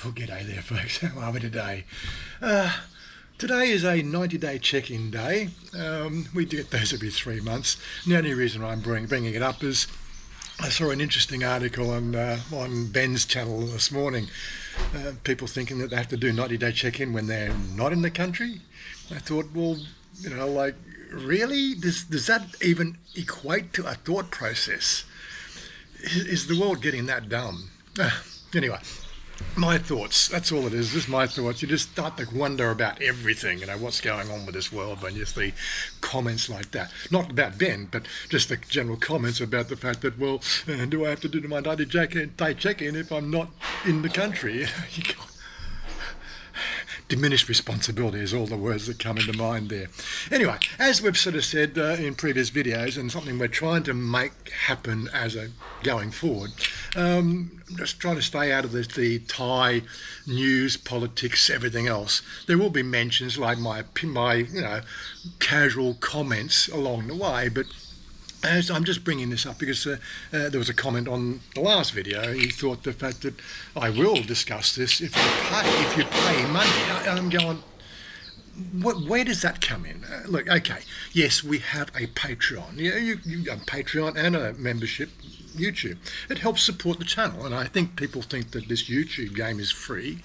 Well, g'day there, folks. How are we today? Today is a 90-day check-in day. We do get those every 3 months. And the only reason I'm bringing it up is I saw an interesting article on Ben's channel this morning. People thinking that they have to do 90-day check-in when they're not in the country. I thought, well, really? Does that even equate to a thought process? Is the world getting that dumb? Anyway. My thoughts, that's all it is, just my thoughts. You just start to wonder about everything, what's going on with this world when you see comments like that. Not about Ben, but just the general comments about the fact that, well, do I have to do my 90-day check-in if I'm not in the country? Diminished responsibility is all the words that come into mind there. Anyway, as we've sort of said in previous videos, and something we're trying to make happen as a going forward, just trying to stay out of the Thai news, politics, everything else. There will be mentions like my casual comments along the way, but as I'm just bringing this up because there was a comment on the last video. He thought the fact that I will discuss this if you pay money. I'm going, where does that come in? Look, okay, yes, we have a Patreon. You have a Patreon and a membership YouTube. It helps support the channel, and I think people think that this YouTube game is free.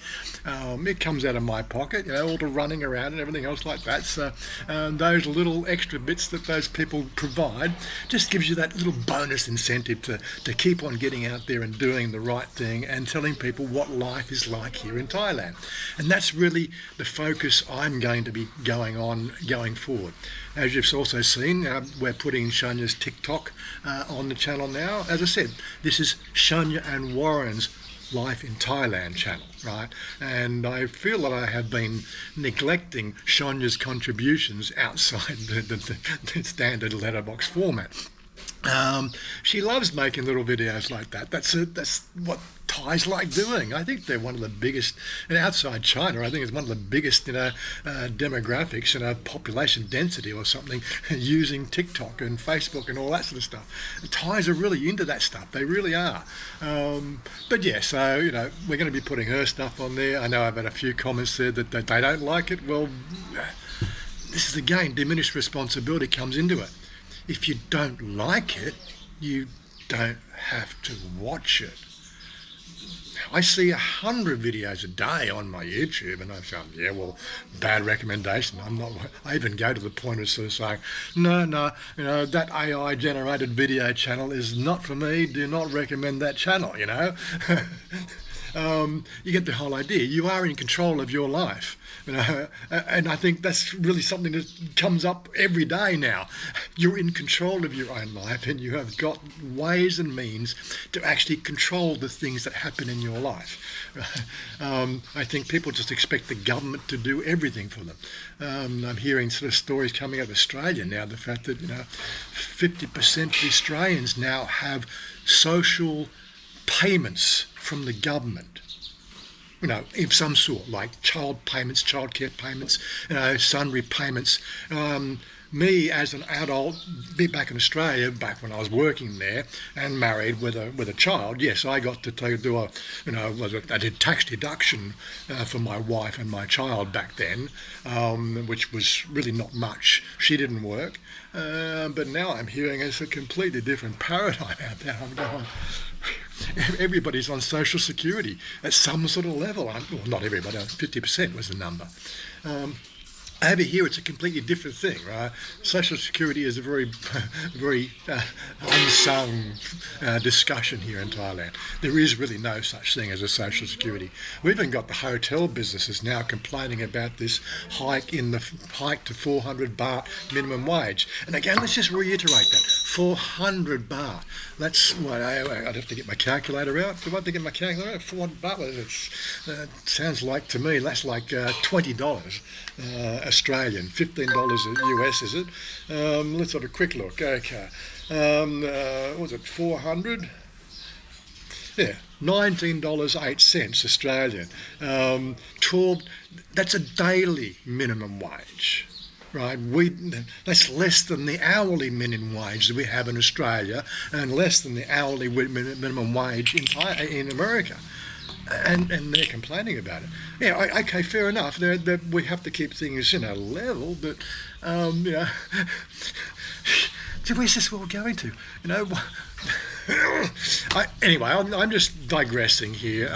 It comes out of my pocket, all the running around and everything else like that. So those little extra bits that those people provide just gives you that little bonus incentive to keep on getting out there and doing the right thing and telling people what life is like here in Thailand. And that's really the focus I'm going to be going forward. As you've also seen, we're putting Shanya's TikTok on the channel now. As I said, this is Shanya and Warren's Life in Thailand channel, right? And I feel that I have been neglecting Shanya's contributions outside the standard letterbox format. She loves making little videos like that. That's what Thais like doing. I think they're one of the biggest, and outside China, I think it's one of the biggest, demographics and population density or something using TikTok and Facebook and all that sort of stuff. The Thais are really into that stuff. They really are. But yeah, so, we're going to be putting her stuff on there. I know I've had a few comments there that they don't like it. Well, this is again, diminished responsibility comes into it. If you don't like it, you don't have to watch it. I see 100 videos a day on my YouTube, and I'm saying, yeah, well, bad recommendation. I even go to the point of sort of saying, no, that AI generated video channel is not for me. Do not recommend that channel. You get the whole idea. You are in control of your life. And I think that's really something that comes up every day now. You're in control of your own life, and you have got ways and means to actually control the things that happen in your life. I think people just expect the government to do everything for them. I'm hearing sort of stories coming out of Australia now, the fact that 50% of Australians now have social payments from the government. Of some sort, like child payments, childcare payments, sundry payments. Me as an adult, back in Australia, back when I was working there and married with a child, yes, I got to do I did tax deduction for my wife and my child back then, which was really not much. She didn't work, but now I'm hearing it's a completely different paradigm out there. I'm going, everybody's on social security at some sort of level. Well, not everybody, 50% was the number. Over here, it's a completely different thing, right? Social security is a very, very unsung discussion here in Thailand. There is really no such thing as a social security. We've even got the hotel businesses now complaining about this hike to 400 baht minimum wage. And again, let's just reiterate that 400 baht. That's what I'd have to get my calculator out. Do I have to get my calculator out? 400 baht. It sounds like to me that's like $20. Australian, $15 US, is it? Let's have a quick look. Okay, what was it, 400? Yeah, $19.08 Australian. 12. That's a daily minimum wage. Right, that's less than the hourly minimum wage that we have in Australia, and less than the hourly minimum wage in America. and they're complaining about it. Yeah, okay, fair enough. We have to keep things, level, but where's this world going to? Anyway, I'm just digressing here.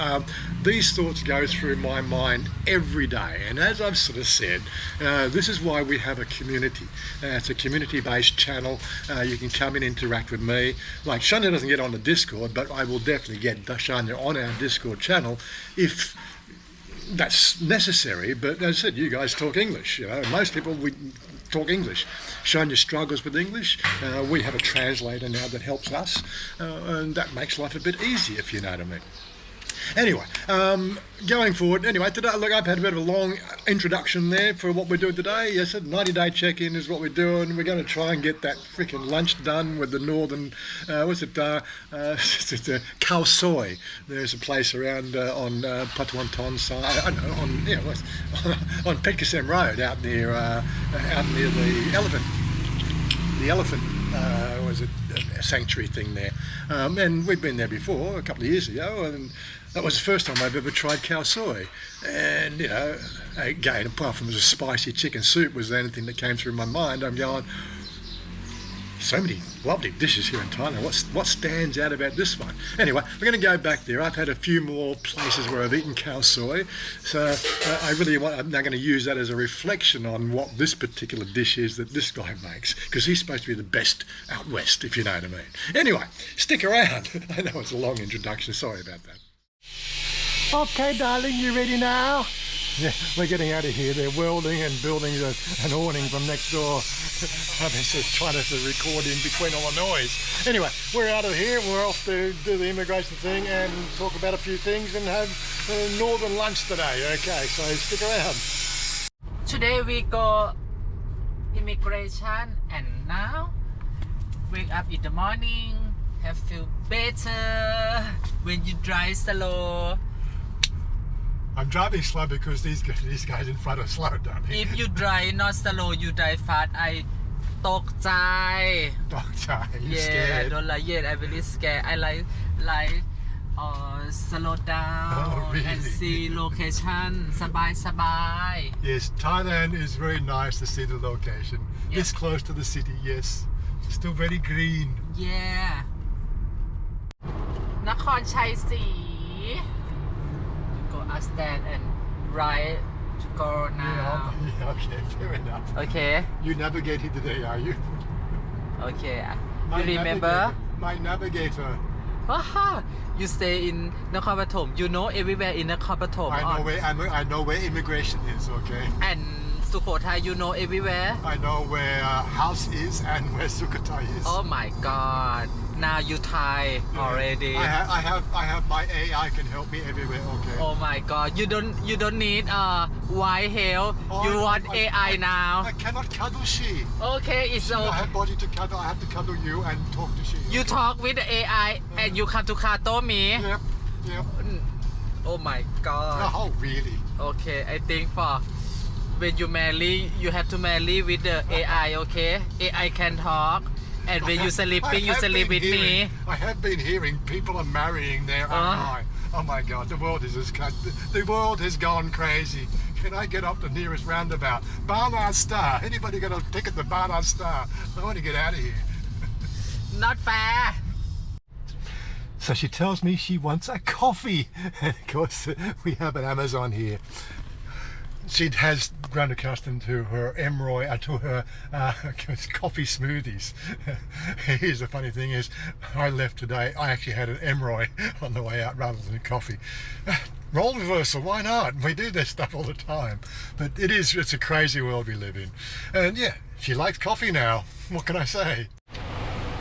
These thoughts go through my mind every day, and as I've sort of said, this is why we have a community. It's a community-based channel. You can come and interact with me. Like, Shania doesn't get on the Discord, but I will definitely get Shania on our Discord channel if that's necessary. But as I said, you guys talk English. Most people, we talk English. Shania struggles with English. We have a translator now that helps us, and that makes life a bit easier, if you know what I mean. Anyway, going forward, today, look, I've had a bit of a long introduction there for what we're doing today. Yes, a 90-day check-in is what we're doing. We're going to try and get that freaking lunch done with the Northern, Khao Soi. There's a place around on Patuanton side, on Petkasem Road out near the elephant. The elephant was a sanctuary thing there, and we've been there before a couple of years ago, and that was the first time I've ever tried Khao Soi. And again, apart from the spicy chicken soup was the only thing that came through my mind. I'm going, so many lovely dishes here in Thailand. What stands out about this one? Anyway, we're going to go back there. I've had a few more places where I've eaten Khao Soi, so I'm now going to use that as a reflection on what this particular dish is that this guy makes, because he's supposed to be the best out west, if you know what I mean. Anyway, stick around. I know it's a long introduction. Sorry about that. Okay, darling, you ready now? Yeah, we're getting out of here. They're welding and building an awning from next door. I've been just trying to record in between all the noise. Anyway, we're out of here. We're off to do the immigration thing and talk about a few things and have northern lunch today. Okay, so stick around. Today we go immigration, and now wake up in the morning, have feel better when you drive slow. I'm driving slow because these guys in front are slow down here. If you drive not slow, you drive fast. I ตกใจ You scared? I don't like it. I really scared. I like slow down really? and see location สบาย Yes, Thailand is very nice to see the location. Yeah. This close to the city, yes. Still very green. Yeah นครชัยศรี stand and right to go now. Yeah, okay, fair enough. Okay. You navigated today, are you? Okay. You remember? My navigator. You stay in Nakhon Pathom. You know everywhere in Nakhon Pathom. I know where immigration is, okay? And Sukhothai, you know everywhere? I know where house is and where Sukhothai is. Oh my God. Now you Thai already. I have my AI can help me everywhere, okay? Oh my God. You don't need white help. You want AI now. I cannot cuddle she. Okay, it's okay. I have body to cuddle. I have to cuddle you and talk to she. You talk with the AI and you come to cuddle me. Yep. Oh my God. Oh, really? Okay, I think for when you marry, you have to marry with the AI, okay? AI can talk. And when you sleeping, you sleep with me. I have been hearing people are marrying their AI. Oh my God, the world has gone crazy. Can I get up the nearest roundabout? Barnard Star. Anybody got a ticket to Barnard Star? I want to get out of here. Not fair. So she tells me she wants a coffee. Of course, we have an Amazon here. She has grown accustomed to her to her coffee smoothies. Here's the funny thing is, I left today, I actually had an Emroy on the way out rather than coffee. Role reversal, why not? We do this stuff all the time. But it's a crazy world we live in. And yeah, she likes coffee now. What can I say?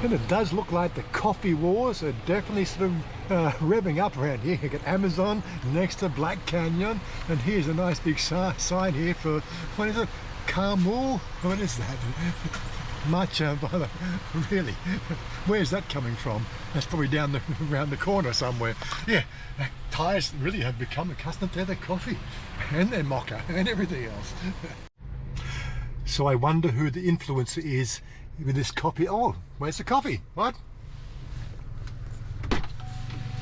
And it does look like the coffee wars are definitely sort of revving up around here. You got Amazon next to Black Canyon, and here's a nice big sign here for, what is it, Camu? What is that? Matcha, really? Where's that coming from? That's probably around the corner somewhere. Yeah, Thais really have become accustomed to their coffee and their mocha and everything else. So I wonder who the influencer is with this coffee. Oh, where's the coffee? What?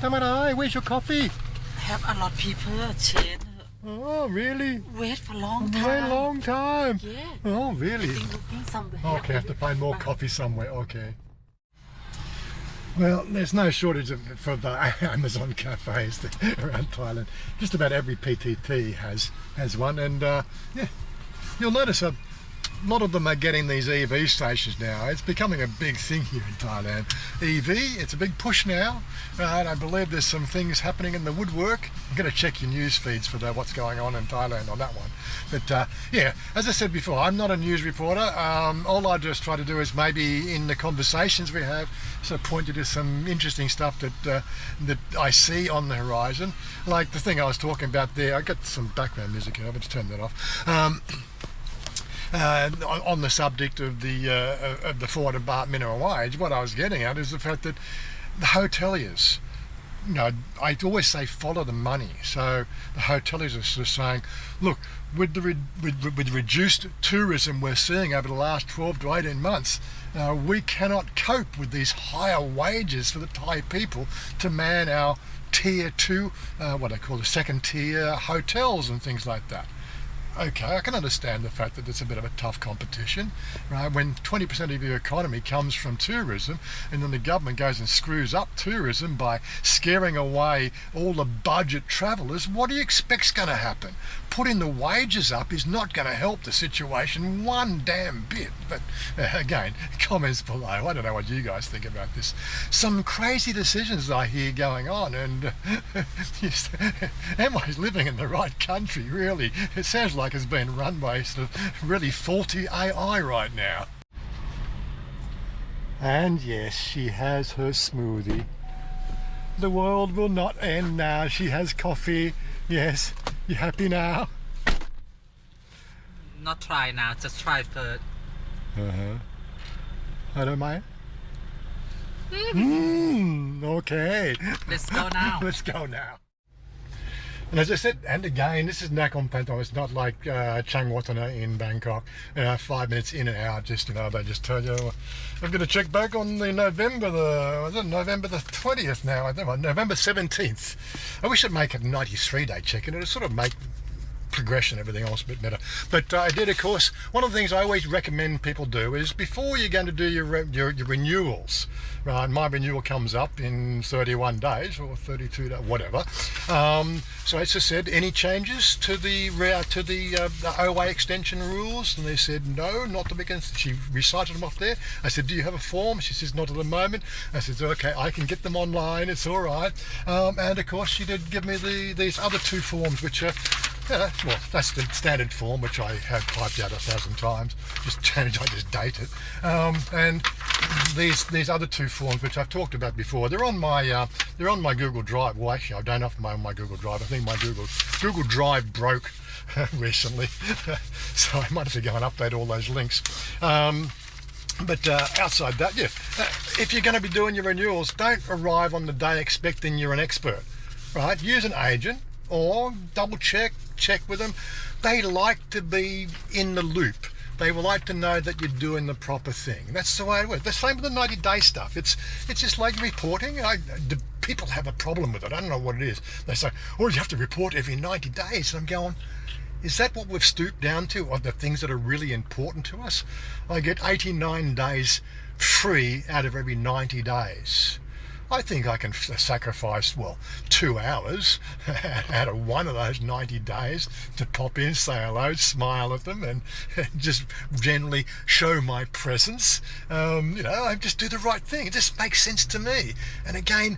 Tamarai, where's your coffee? have a lot of people change. Oh, really? Wait for long A time. very long time. Yeah. Oh, really? Looking somewhere. Okay, I have to find more coffee somewhere. Okay. Well, there's no shortage for the Amazon cafes around Thailand. Just about every PTT has one, and yeah, you'll notice a lot of them are getting these EV stations now. It's becoming a big thing here in Thailand. EV, it's a big push now. I believe there's some things happening in the woodwork. You've got to check your news feeds for what's going on in Thailand on that one. But yeah, as I said before, I'm not a news reporter. All I just try to do is maybe in the conversations we have, sort of point you to some interesting stuff that I see on the horizon. Like the thing I was talking about there. I got some background music here. I'll just turn that off. On the subject of the $400 baht minimum wage, what I was getting at is the fact that the hoteliers, you know, I always say follow the money. So the hoteliers are sort of saying, look, with the reduced tourism we're seeing over the last 12 to 18 months, we cannot cope with these higher wages for the Thai people to man our tier 2, what they call the second tier hotels and things like that. Okay, I can understand the fact that it's a bit of a tough competition, right? When 20% of your economy comes from tourism, and then the government goes and screws up tourism by scaring away all the budget travellers, what do you expect's going to happen? Putting the wages up is not going to help the situation one damn bit. But again, comments below. I don't know what you guys think about this. Some crazy decisions I hear going on, and am I living in the right country, really? It sounds like it's being run by sort of really faulty AI right now. And yes, she has her smoothie. The world will not end now. She has coffee. Yes, you happy now? Not try now, just try first. I don't mind. Okay. Let's go now. Let's go now. And as I said, and again, this is Nakhon Phanom. It's not like Chiang Watana in Bangkok. 5 minutes in and out. Just they just tell you, I'm going to check back on the November the 20th now. I don't know, November 17th. I wish I'd make it a 93-day check-in. It'll sort of make progression, everything else a bit better. But I did, of course, one of the things I always recommend people do is before you're going to do your renewals, right? My renewal comes up in 31 days or 32 days, whatever. So as I said, any changes to the OA extension rules? And they said no, not that we can. She recited them off there. I said, do you have a form? She says, not at the moment. I said, okay, I can get them online. It's all right. And of course, she did give me these other two forms, which are. Well, that's the standard form, which I have typed out 1,000 times. Just change, I just date it. And these other two forms, which I've talked about before, they're on my Google Drive. Well, actually, I don't have them on my Google Drive. I think my Google Drive broke recently, so I might have to go and update all those links. But outside that, yeah, if you're going to be doing your renewals, don't arrive on the day expecting you're an expert, right? Use an agent. Or double check with them. They like to be in the loop. They will like to know that you're doing the proper thing. That's the way it works. The same with the 90-day stuff. It's just like reporting. The people have a problem with it. I don't know what it is. They say, oh, you have to report every 90 days. And I'm going, is that what we've stooped down to? Are the things that are really important to us? I get 89 days free out of every 90 days. I think I can sacrifice, 2 hours out of one of those 90 days to pop in, say hello, smile at them, and just generally show my presence. I just do the right thing. It just makes sense to me. And again,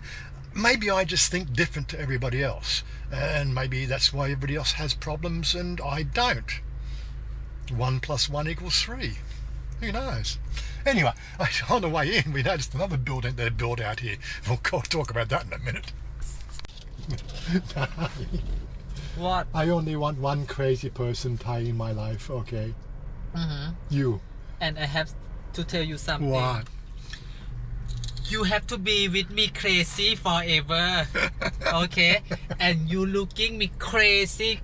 maybe I just think different to everybody else. And maybe that's why everybody else has problems and I don't. 1 + 1 = 3. Who knows? Anyway, on the way in, we noticed another building they built out here. We'll talk about that in a minute. What? I only want one crazy person Thai in my life, okay? You. And I have to tell you something. What? You have to be with me crazy forever. Okay? And you looking me crazy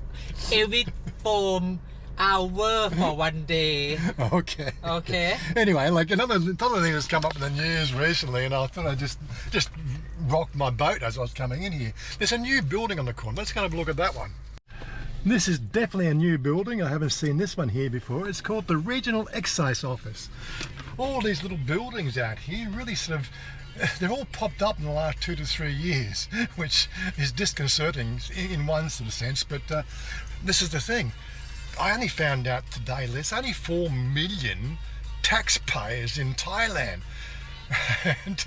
every form hour for one day. Okay. Okay. Anyway, like another thing that's come up in the news recently, and I thought I'd just rock my boat as I was coming in here. There's a new building on the corner. Let's go have a look at that one. This is definitely a new building. I haven't seen this one here before. It's called the Regional Excise Office. All these little buildings out here really sort of, they've all popped up in the last 2 to 3 years, which is disconcerting in one sort of sense, but this is the thing. I only found out today there's only 4 million taxpayers in Thailand. And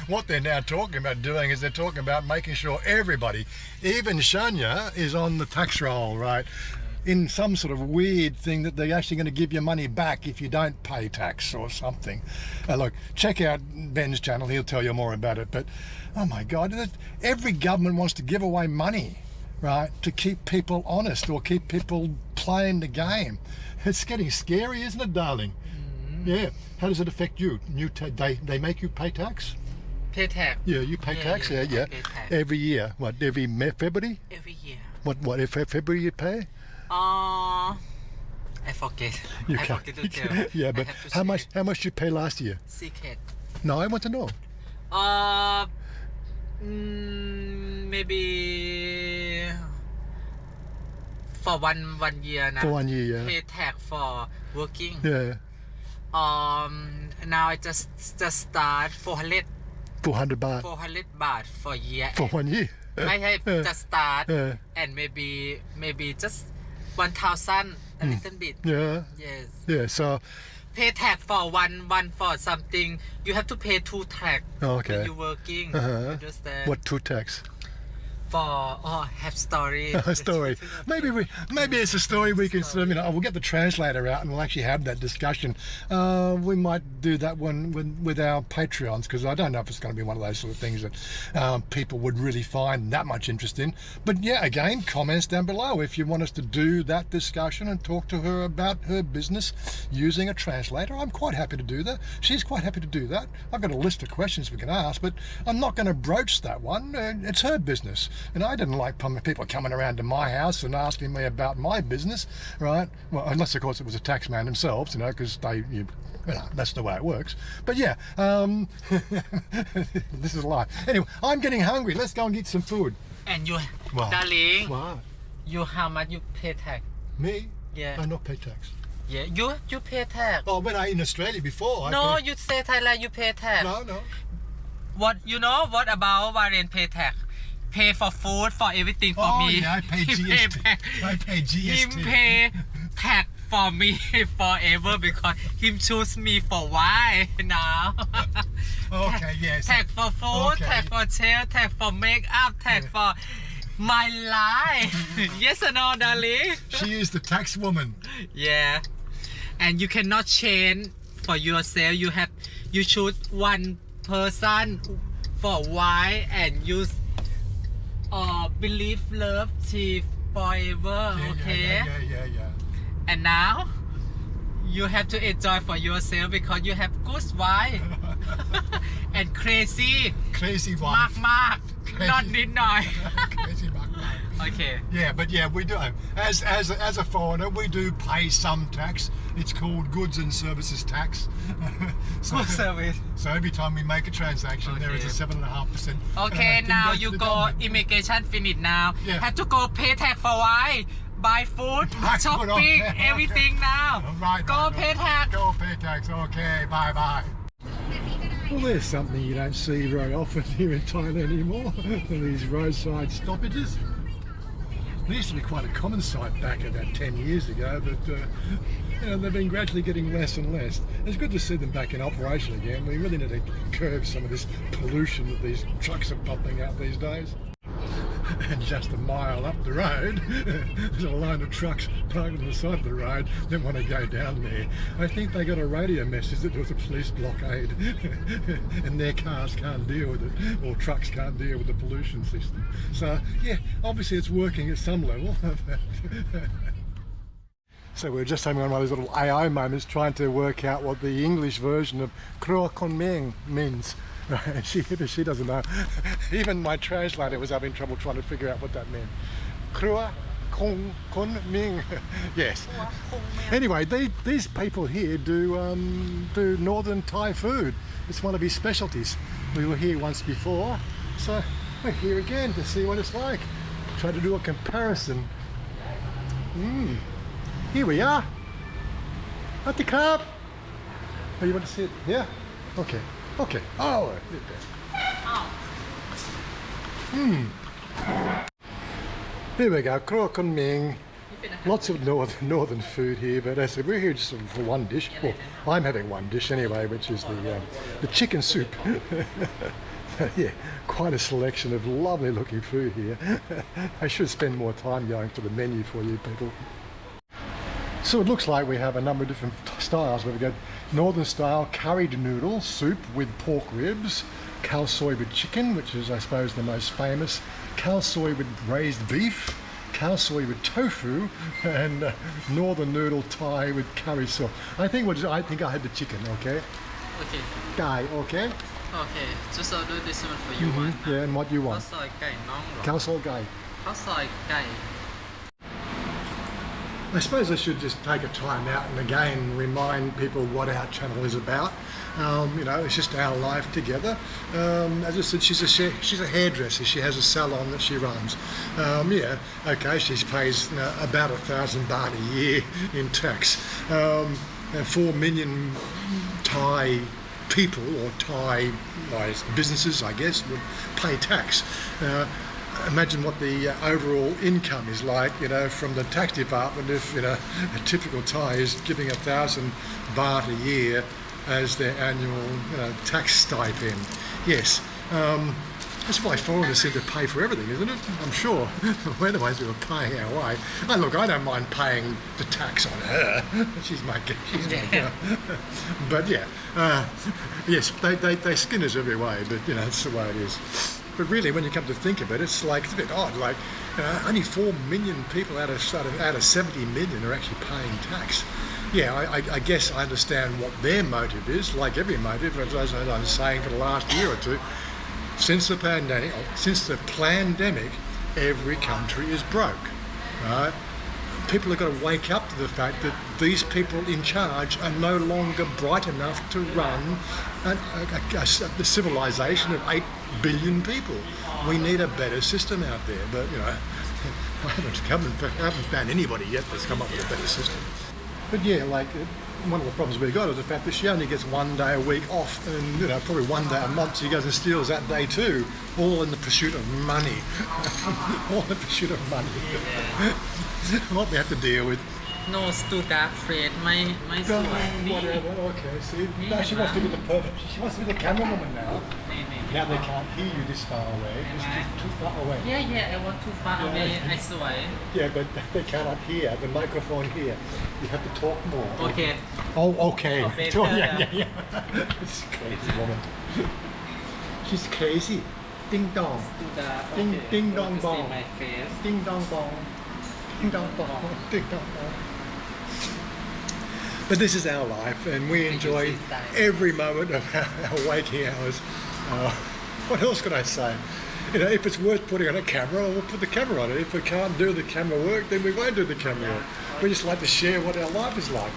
what they're now talking about doing is they're talking about making sure everybody, even Shania, is on the tax roll, right? In some sort of weird thing that they're actually going to give you money back if you don't pay tax or something. Look, check out Ben's channel, he'll tell you more about it. But, oh my God, every government wants to give away money, right, to keep people honest or keep people playing the game. It's getting scary, isn't it, darling? Yeah. How does it affect you? They make you pay tax? Pay tax. Yeah, you pay tax. Yeah. I pay tax. Every year. What? Every February? Every year. What? If February you pay? I forget. You I can't. forget to tell. Yeah, but how much did you pay last year? Secret. No, I want to know. Maybe for one year now. For 1 year, yeah. Pay tax for working. Yeah. Now I just start 400 baht. 400 baht for year. For 1 year. ไม่ให้ just start and maybe just 1,000 a little bit. Yeah. Yes. Yeah. So. Pay tax for one for something. You have to pay 2 tax Okay. when you working. Understand? What 2 tax? For have story. A story. Maybe it's a story we can sort of, we'll get the translator out and we'll actually have that discussion. We might do that one with our Patreons, because I don't know if it's going to be one of those sort of things that people would really find that much interest in. But yeah, again, comments down below if you want us to do that discussion and talk to her about her business using a translator. I'm quite happy to do that. She's quite happy to do that. I've got a list of questions we can ask, but I'm not going to broach that one. It's her business. And I didn't like people coming around to my house and asking me about my business, right? Well, unless of course it was a tax man themselves, because that's the way it works. But yeah, this is life. Anyway, I'm getting hungry. Let's go and get some food. And you, Wow. darling, Wow. how much you pay tax? Me? Yeah. I not pay tax. Yeah, you pay tax. Oh, when I in Australia before. No, you say Thailand, you pay tax. No. What about Bahrain pay tax? Pay for food, for everything for me. Oh yeah, I pay GST. I pay GST. Him pay tax for me forever because him choose me for why now. Okay, yes. Tax for food, Okay. tax for chair, tax for makeup, tax for my life. Yes or no, darling? She is the tax woman. Yeah. And you cannot change for yourself. You choose one person for why and use believe love she forever. Okay. Yeah. And now you have to enjoy for yourself because you have good wife and crazy wife. mark notนิดหน่อย Crazy mark. Okay. Yeah, but yeah, we do. As a foreigner, we do pay some tax. It's called goods and services tax. Good service. So every time we make a transaction, there is a 7.5%. Okay, now to you the go government. immigration finish now. Yeah. Have to go pay tax for why? Buy food, Buy food, shopping, okay. everything now. Right, Go right. pay tax. Go pay tax. Okay, bye. Well, there's something you don't see very often here in Thailand anymore. These roadside stoppages. They used to be quite a common sight back about 10 years ago, but they've been gradually getting less and less. It's good to see them back in operation again. We really need to curb some of this pollution that these trucks are pumping out these days. And just a mile up the road, there's a line of trucks parked on the side of the road that want to go down there. I think they got a radio message that there was a police blockade and their cars can't deal with it, or trucks can't deal with the pollution system. So yeah, obviously it's working at some level. So we're just having one of those little AI moments trying to work out what the English version of Krua Kon Meng means. Right, she doesn't know. Even my translator was having trouble trying to figure out what that meant. Krua Kun Ming. Yes. Anyway, these people here do Northern Thai food. It's one of his specialties. We were here once before, so we're here again to see what it's like. Try to do a comparison. Here we are. At the club. Oh, you want to sit? Yeah? Okay. Okay. Oh, here we go. Kro Kun Ming. Lots of northern food here, but as I said, we're here just for one dish. Well, I'm having one dish anyway, which is the chicken soup. Yeah, quite a selection of lovely looking food here. I should spend more time going to the menu for you people. So it looks like we have a number of different styles. We've got northern style curried noodle soup with pork ribs, khao soi with chicken, which is I suppose the most famous, khao soi with braised beef, khao soi with tofu, and northern noodle Thai with curry sauce. I think I had the chicken. Okay. Okay. Guy. Okay. Okay. Just order this one for you. One. Yeah, and what you want? Khao soi gai nong. Khao soi gai. Khao soi gai. I suppose I should just take a time out and again remind people what our channel is about. You know, it's just our life together. As I said, she's a hairdresser. She has a salon that she runs. Yeah, okay, she pays about 1,000 baht a year in tax. 4 million Thai people or Thai businesses, I guess, would pay tax. Imagine what the overall income is like, you know, from the tax department if, you know, a typical Thai is giving 1,000 baht a year as their annual, you know, tax stipend. Yes, that's why foreigners seem to pay for everything, isn't it? I'm sure we're the ones who are paying our way. And look, I don't mind paying the tax on her. She's my girl. But yeah, yes, they skin us every way, but you know, that's the way it is. But really, when you come to think of it, it's like, it's a bit odd. Like, only 4 million people out of 70 million are actually paying tax. Yeah, I guess I understand what their motive is, like every motive, as I was saying for the last year or two. Since the pandemic, every country is broke, right? People have got to wake up to the fact that these people in charge are no longer bright enough to run the civilization of 8 billion people. We need a better system out there, but you know, I haven't found anybody yet that's come up with a better system. But yeah, like one of the problems we've got is the fact that she only gets 1 day a week off, and you know, probably 1 day a month she goes and steals that day too, all in the pursuit of money. All in the pursuit of money. What we have to deal with. No, too dark, Fred. My whatever. Okay, see, now she wants to be the perfect. She wants to be the camerawoman now. Now they can't hear you this far away. It's too far away. Yeah, I want too far away. I swear. Yeah, but they cannot hear the microphone here. You have to talk more. Okay. Oh, okay. Oh, better. Yeah. It's a crazy woman. She's crazy. Ding dong. Ding dong bong. Ding dong bong. Ding dong bong. Ding dong bong. But this is our life, and we enjoy every moment of our waking hours. What else can I say? You know, if it's worth putting on a camera, we'll put the camera on it. If we can't do the camera work, then we won't do the camera work. We just like to share what our life is like.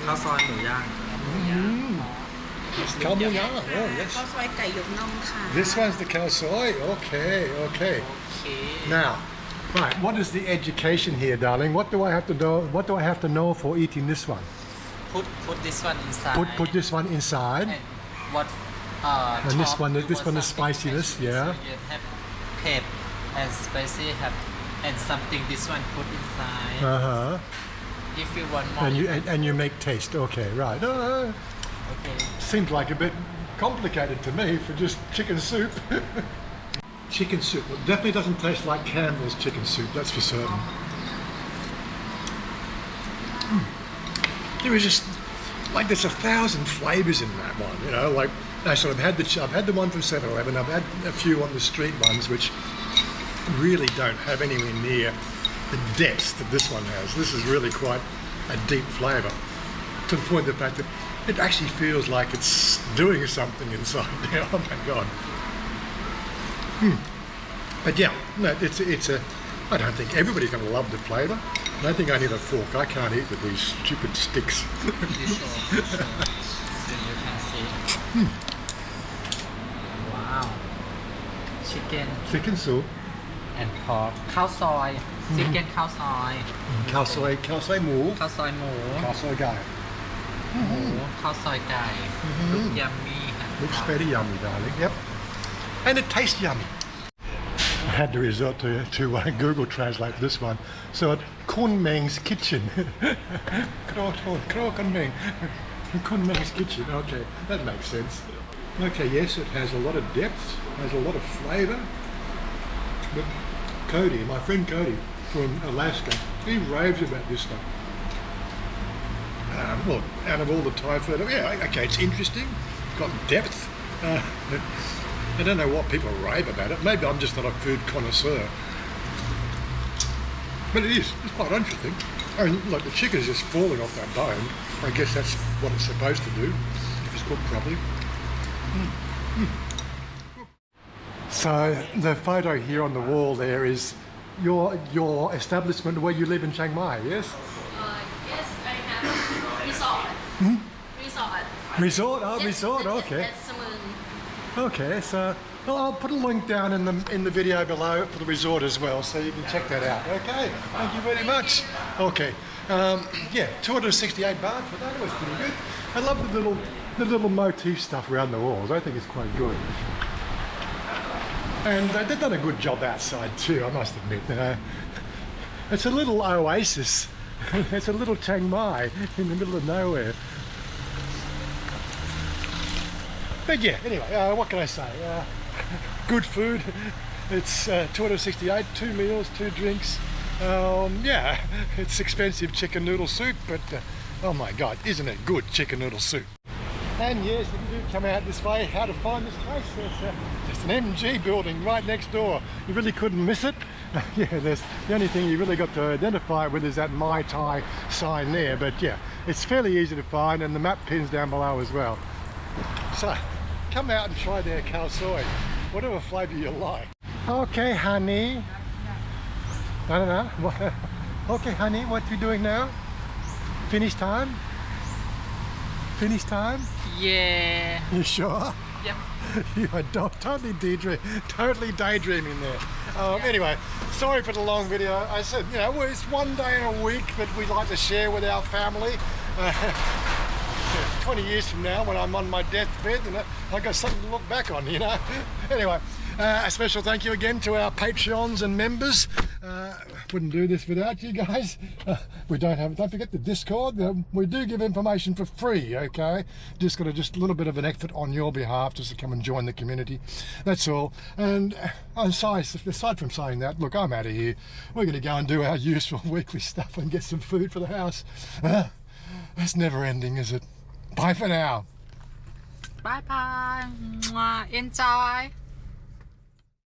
Khao soiหมูย่าง It's coming on. Oh, yes. ข้าวซอยไก่หยกนมค่ะ This one's the khao soi. Okay. Now, right, what is the education here, darling? What do I have to know? What do I have to know for eating this one? Put this one inside. Put this one inside. And what? And this one is spiciness, yeah. You have pep and spicy, and something. This one put inside. If you want more. And you make taste. Okay, right. Okay. Seems like a bit complicated to me for just chicken soup. Chicken soup. It definitely doesn't taste like Campbell's chicken soup. That's for certain. There is just like there's 1,000 flavours in that one. You know, like. So I've had the one from 7-Eleven. I've had a few on the street ones, which really don't have anywhere near the depth that this one has. This is really quite a deep flavour, to the point of the fact that it actually feels like it's doing something inside there. Oh my God! But yeah, no, I don't think everybody's going to love the flavour. I don't think I need a fork. I can't eat with these stupid sticks. You sure? So you can see. Wow. Chicken soup. And pork. Khao Soi. Chicken Khao Soi. Khao Soi หมู Khao Soi หมู Khao Soi ไก่ หมู Khao Soi ไก่ Look yummy. Looks very yummy, darling. Yep. And it tastes yummy. I had to resort to Google Translate this one. So at Kun Meng's kitchen. Kun Meng. Kun Meng's kitchen. Okay, that makes sense. Okay, yes, it has a lot of depth, has a lot of flavour. But Cody, my friend Cody from Alaska, he raves about this stuff. Well, out of all the Thai food, yeah, okay, it's interesting, got depth. I don't know what people rave about it. Maybe I'm just not a food connoisseur. But it is. It's quite interesting. I mean, like the chicken's just falling off that bone. I guess that's what it's supposed to do if it's cooked properly. So the photo here on the wall there is your establishment where you live in Chiang Mai, yes? Yes, I have resort. Resort. Resort? Oh, resort. Okay. At Samoon. Okay. So well, I'll put a link down in the video below for the resort as well, so you can check that out. Okay. Thank you very much. Okay. Yeah, 268 baht for that. It was pretty good. I love the little motif stuff around the walls. I think it's quite good. And they've done a good job outside too, I must admit. You know, it's a little oasis. It's a little Chiang Mai in the middle of nowhere. But yeah, anyway, what can I say? Good food. It's 268, 2 meals, 2 drinks. Yeah, it's expensive chicken noodle soup, but oh my God, isn't it good chicken noodle soup? And yes, if you do come out this way, how to find this place? There's just an MG building right next door. You really couldn't miss it. Yeah, there's the only thing you really got to identify it with is that Mai Tai sign there. But yeah, it's fairly easy to find, and the map pin's down below as well. So come out and try their Khao Soi, whatever flavour you like. Okay, honey. I don't know. Okay, honey, what you doing now? Finish time? Finish time? Yeah. You sure? Yep. You are totally daydreaming there. Anyway, sorry for the long video. I said, you know, well, it's one day in a week that we like to share with our family. 20 years from now, when I'm on my deathbed, and I've got something to look back on, you know. Anyway, a special thank you again to our Patreons and members. Wouldn't do this without you guys. Don't forget the Discord. We do give information for free, okay? Just got a little bit of an effort on your behalf just to come and join the community. That's all. And aside from saying that, look, I'm out of here. We're going to go and do our usual weekly stuff and get some food for the house. That's never ending, is it? Bye for now. Bye bye. Mwah. Enjoy.